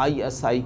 ISI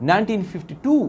1952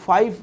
5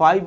5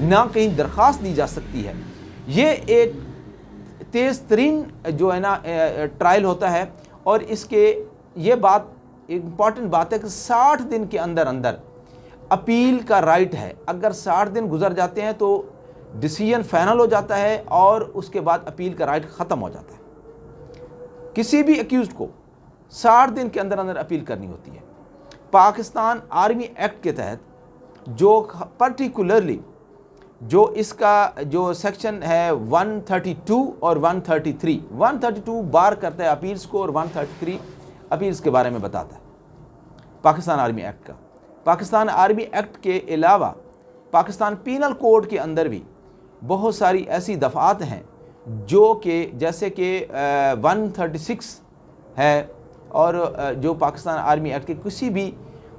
نہ کہیں درخواست دی جا سکتی ہے۔ یہ ایک تیز ترین جو ہے نا ٹرائل ہوتا ہے، اور اس کے یہ بات امپورٹنٹ بات ہے کہ 60 دن کے اندر اندر اپیل کا رائٹ ہے۔ اگر 60 دن گزر جاتے ہیں تو ڈیسیژن فائنل ہو جاتا ہے اور اس کے بعد اپیل کا رائٹ ختم ہو جاتا ہے۔ کسی بھی ایکیوزڈ کو 60 دن کے اندر اندر اپیل کرنی ہوتی ہے۔ پاکستان آرمی ایکٹ کے تحت جو پرٹیکولرلی جو اس کا جو سیکشن ہے 132 اور 132 بار کرتا ہے اپیلز کو، اور 133 اپیلز کے بارے میں بتاتا ہے پاکستان آرمی ایکٹ کا۔ پاکستان آرمی ایکٹ کے علاوہ پاکستان پینل کوڈ کے اندر بھی بہت ساری ایسی دفعات ہیں جو کہ جیسے کہ 136 ہے، اور جو پاکستان آرمی ایکٹ کے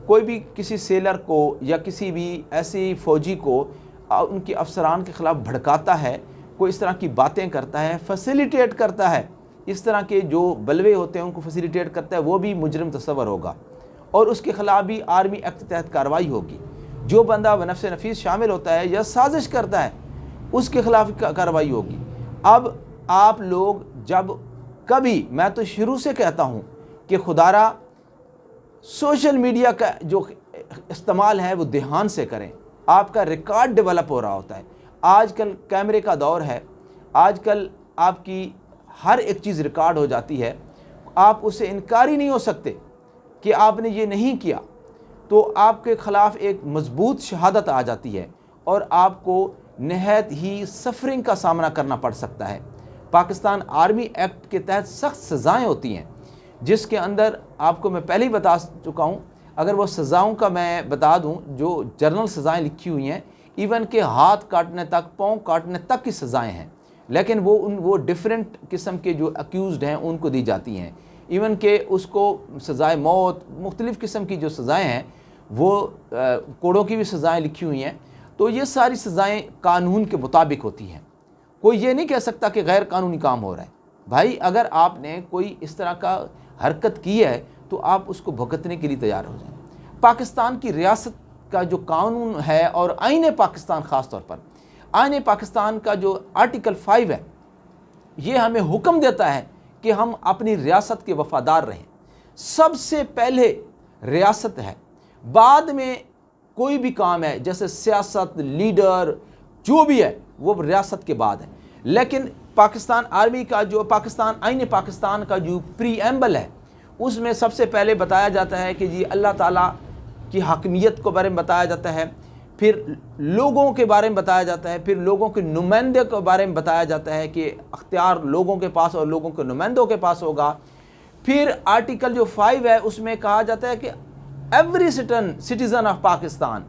کوئی بھی کسی سیلر کو یا کسی بھی ایسی فوجی کو ان کے افسران کے خلاف بھڑکاتا ہے، کوئی اس طرح کی باتیں کرتا ہے، فیسیلیٹیٹ کرتا ہے، اس طرح کے جو بلوے ہوتے ہیں ان کو فیسیلیٹیٹ کرتا ہے، وہ بھی مجرم تصور ہوگا، اور اس کے خلاف بھی آرمی ایکٹ کے تحت کارروائی ہوگی۔ جو بندہ بنفس نفیس شامل ہوتا ہے یا سازش کرتا ہے اس کے خلاف کارروائی ہوگی۔ اب آپ لوگ جب کبھی، میں تو شروع سے کہتا ہوں کہ خدارا سوشل میڈیا کا جو استعمال ہے وہ دھیان سے کریں، آپ کا ریکارڈ ڈیولپ ہو رہا ہوتا ہے۔ آج کل کیمرے کا دور ہے، آج کل آپ کی ہر ایک چیز ریکارڈ ہو جاتی ہے، آپ اس سے انکار ہی نہیں ہو سکتے کہ آپ نے یہ نہیں کیا، تو آپ کے خلاف ایک مضبوط شہادت آ جاتی ہے اور آپ کو نہایت ہی سفرنگ کا سامنا کرنا پڑ سکتا ہے۔ پاکستان آرمی ایکٹ کے تحت سخت سزائیں ہوتی ہیں، جس کے اندر آپ کو میں پہلے ہی بتا چکا ہوں۔ اگر وہ سزاؤں کا میں بتا دوں، جو جرنل سزائیں لکھی ہوئی ہیں، ایون کہ ہاتھ کاٹنے تک، پاؤں کاٹنے تک کی سزائیں ہیں، لیکن وہ ڈیفرنٹ قسم کے جو اکیوزڈ ہیں ان کو دی جاتی ہیں۔ ایون کہ اس کو سزائے موت، مختلف قسم کی جو سزائیں ہیں، وہ کوڑوں کی بھی سزائیں لکھی ہوئی ہیں۔ تو یہ ساری سزائیں قانون کے مطابق ہوتی ہیں، کوئی یہ نہیں کہہ سکتا کہ غیر قانونی کام ہو رہا ہے۔ بھائی اگر آپ نے کوئی اس طرح کا حرکت کی ہے تو آپ اس کو بھگتنے کے لیے تیار ہو جائیں۔ پاکستان کی ریاست کا جو قانون ہے اور آئین پاکستان، خاص طور پر آئین پاکستان کا جو آرٹیکل 5 ہے، یہ ہمیں حکم دیتا ہے کہ ہم اپنی ریاست کے وفادار رہیں۔ سب سے پہلے ریاست ہے، بعد میں کوئی بھی کام ہے، جیسے سیاست، لیڈر، جو بھی ہے وہ ریاست کے بعد ہے۔ لیکن پاکستان آرمی کا جو آئین پاکستان کا جو پری ایمبل ہے، اس میں سب سے پہلے بتایا جاتا ہے کہ جی اللہ تعالیٰ کی حاکمیت کو بارے میں بتایا جاتا ہے، پھر لوگوں کے بارے میں بتایا جاتا ہے، پھر لوگوں کے نمائندے کے بارے میں بتایا جاتا ہے کہ اختیار لوگوں کے پاس اور لوگوں کے نمائندوں کے پاس ہوگا۔ پھر آرٹیکل جو 5 ہے اس میں کہا جاتا ہے کہ ایوری سٹیزن آف پاکستان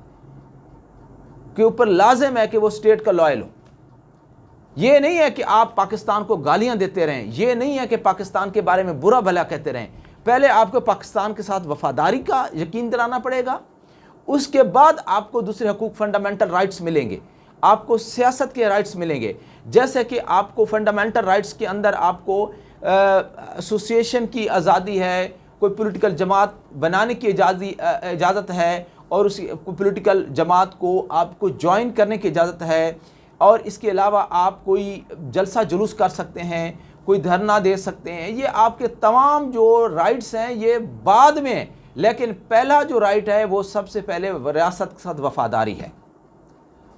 کے اوپر لازم ہے کہ وہ اسٹیٹ کا لائل ہو۔ یہ نہیں ہے کہ آپ پاکستان کو گالیاں دیتے رہیں، یہ نہیں ہے کہ پاکستان کے بارے میں برا بھلا کہتے رہیں۔ پہلے آپ کو پاکستان کے ساتھ وفاداری کا یقین دلانا پڑے گا، اس کے بعد آپ کو دوسرے حقوق، فنڈامنٹل رائٹس ملیں گے، آپ کو سیاست کے رائٹس ملیں گے۔ جیسے کہ آپ کو فنڈامنٹل رائٹس کے اندر آپ کو ایسوسیشن کی آزادی ہے، کوئی پولیٹیکل جماعت بنانے کی اجازت ہے، اور اس پولیٹیکل جماعت کو آپ کو جوائن کرنے کی اجازت ہے، اور اس کے علاوہ آپ کوئی جلسہ جلوس کر سکتے ہیں، کوئی دھرنا دے سکتے ہیں۔ یہ آپ کے تمام جو رائٹس ہیں یہ بعد میں، لیکن پہلا جو رائٹ ہے وہ سب سے پہلے ریاست کے ساتھ وفاداری ہے۔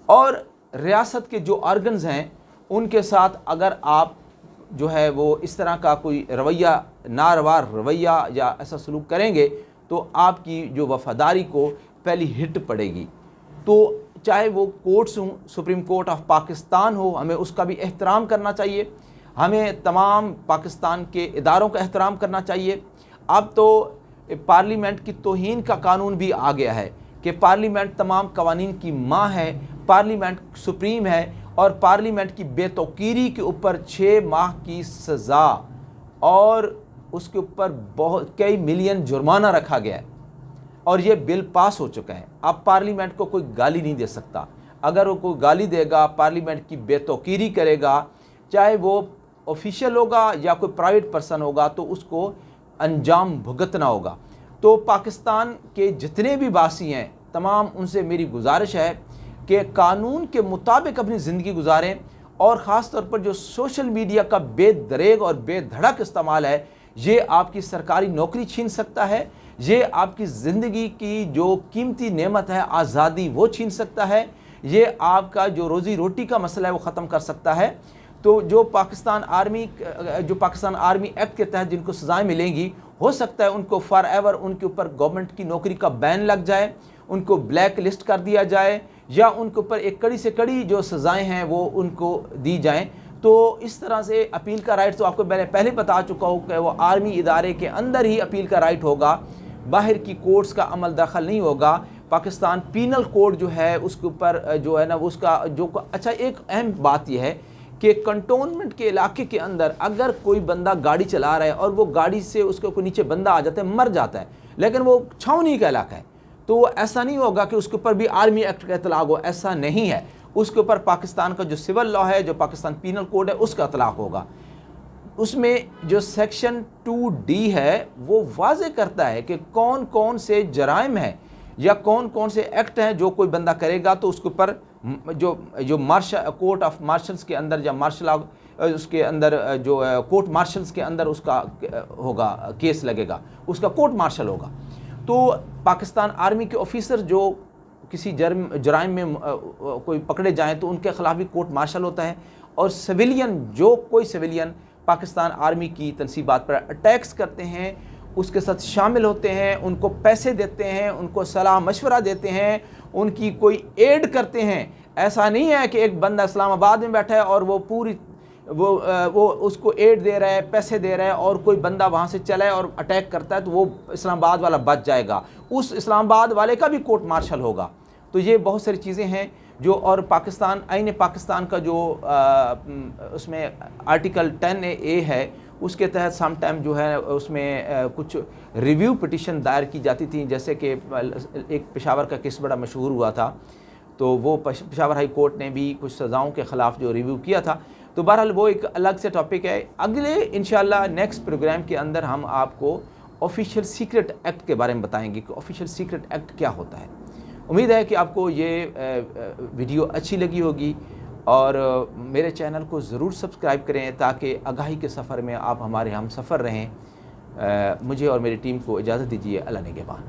اور ریاست کے جو آرگنز ہیں ان کے ساتھ اگر آپ جو ہے وہ اس طرح کا کوئی رویہ، ناروا رویہ یا ایسا سلوک کریں گے تو آپ کی جو وفاداری کو پہلی ہٹ پڑے گی۔ تو چاہے وہ کورٹس ہوں، سپریم کورٹ آف پاکستان ہو، ہمیں اس کا بھی احترام کرنا چاہیے، ہمیں تمام پاکستان کے اداروں کا احترام کرنا چاہیے۔ اب تو پارلیمنٹ کی توہین کا قانون بھی آ گیا ہے کہ پارلیمنٹ تمام قوانین کی ماں ہے، پارلیمنٹ سپریم ہے، اور پارلیمنٹ کی بے توقیری کے اوپر 6 ماہ کی سزا اور اس کے اوپر کئی ملین جرمانہ رکھا گیا ہے، اور یہ بل پاس ہو چکا ہے۔ اب پارلیمنٹ کو کوئی گالی نہیں دے سکتا۔ اگر وہ کوئی گالی دے گا، پارلیمنٹ کی بے توقیری کرے گا، چاہے وہ آفیشیل ہوگا یا کوئی پرائیویٹ پرسن ہوگا، تو اس کو انجام بھگتنا ہوگا۔ تو پاکستان کے جتنے بھی باسی ہیں، تمام ان سے میری گزارش ہے کہ قانون کے مطابق اپنی زندگی گزاریں، اور خاص طور پر جو سوشل میڈیا کا بے دریغ اور بے دھڑک استعمال ہے، یہ آپ کی سرکاری نوکری چھین سکتا ہے، یہ آپ کی زندگی کی جو قیمتی نعمت ہے آزادی وہ چھین سکتا ہے، یہ آپ کا جو روزی روٹی کا مسئلہ ہے وہ ختم کر سکتا ہے۔ تو جو پاکستان آرمی ایکٹ کے تحت جن کو سزائیں ملیں گی، ہو سکتا ہے ان کو فار ایور ان کے اوپر گورنمنٹ کی نوکری کا بین لگ جائے، ان کو بلیک لسٹ کر دیا جائے، یا ان کے اوپر ایک کڑی سے کڑی جو سزائیں ہیں وہ ان کو دی جائیں۔ تو اس طرح سے اپیل کا رائٹ تو آپ کو میں نے پہلے بتا چکا ہوں کہ وہ آرمی ادارے کے اندر ہی اپیل کا رائٹ ہوگا، باہر کی کورٹس کا عمل دخل نہیں ہوگا۔ پاکستان پینل کوڈ جو ہے اس کے اوپر جو ہے نا اس کا جو اچھا ایک اہم بات یہ ہے کہ کنٹونمنٹ کے علاقے کے اندر اگر کوئی بندہ گاڑی چلا رہا ہے اور وہ گاڑی سے اس کے کوئی نیچے بندہ آ جاتا ہے، مر جاتا ہے، لیکن وہ چھاؤنی کا علاقہ ہے، تو وہ ایسا نہیں ہوگا کہ اس کے اوپر بھی آرمی ایکٹ کا اطلاق ہو، ایسا نہیں ہے۔ اس کے اوپر پاکستان کا جو سول لا ہے، جو پاکستان پینل کوڈ ہے، اس کا اطلاق ہوگا۔ اس میں جو سیکشن 2D ہے وہ واضح کرتا ہے کہ کون کون سے جرائم ہیں یا کون کون سے ایکٹ ہیں جو کوئی بندہ کرے گا تو اس کے اوپر جو کورٹ آف مارشلز کے اندر یا مارشل اس کے اندر جو کورٹ مارشلز کے اندر اس کا ہوگا، کیس لگے گا، اس کا کورٹ مارشل ہوگا۔ تو پاکستان آرمی کے آفیسر جو کسی جرائم میں کوئی پکڑے جائیں تو ان کے خلاف بھی کورٹ مارشل ہوتا ہے، اور سویلین جو کوئی سویلین پاکستان آرمی کی تنصیبات پر اٹیکس کرتے ہیں، اس کے ساتھ شامل ہوتے ہیں، ان کو پیسے دیتے ہیں، ان کو صلاح مشورہ دیتے ہیں، ان کی کوئی ایڈ کرتے ہیں۔ ایسا نہیں ہے کہ ایک بندہ اسلام آباد میں بیٹھا ہے اور وہ اس کو ایڈ دے رہا ہے، پیسے دے رہا ہے، اور کوئی بندہ وہاں سے چلا ہے اور اٹیک کرتا ہے تو وہ اسلام آباد والا بچ جائے گا، اس اسلام آباد والے کا بھی کورٹ مارشل ہوگا۔ تو یہ بہت ساری چیزیں ہیں جو، اور آئین پاکستان کا جو اس میں آرٹیکل 10A ہے، اس کے تحت سم ٹائم جو ہے اس میں کچھ ریویو پٹیشن دائر کی جاتی تھیں، جیسے کہ ایک پشاور کا کیس بڑا مشہور ہوا تھا، تو وہ پشاور ہائی کورٹ نے بھی کچھ سزاؤں کے خلاف جو ریویو کیا تھا۔ تو بہرحال وہ ایک الگ سے ٹاپک ہے۔ اگلے انشاءاللہ نیکسٹ پروگرام کے اندر ہم آپ کو آفیشیل سیکرٹ ایکٹ کے بارے میں بتائیں گے کہ آفیشیل سیکرٹ ایکٹ کیا ہوتا ہے۔ امید ہے کہ آپ کو یہ ویڈیو اچھی لگی ہوگی، اور میرے چینل کو ضرور سبسکرائب کریں تاکہ آگاہی کے سفر میں آپ ہمارے ہم سفر رہیں۔ مجھے اور میری ٹیم کو اجازت دیجیے۔ اللہ نگہبان۔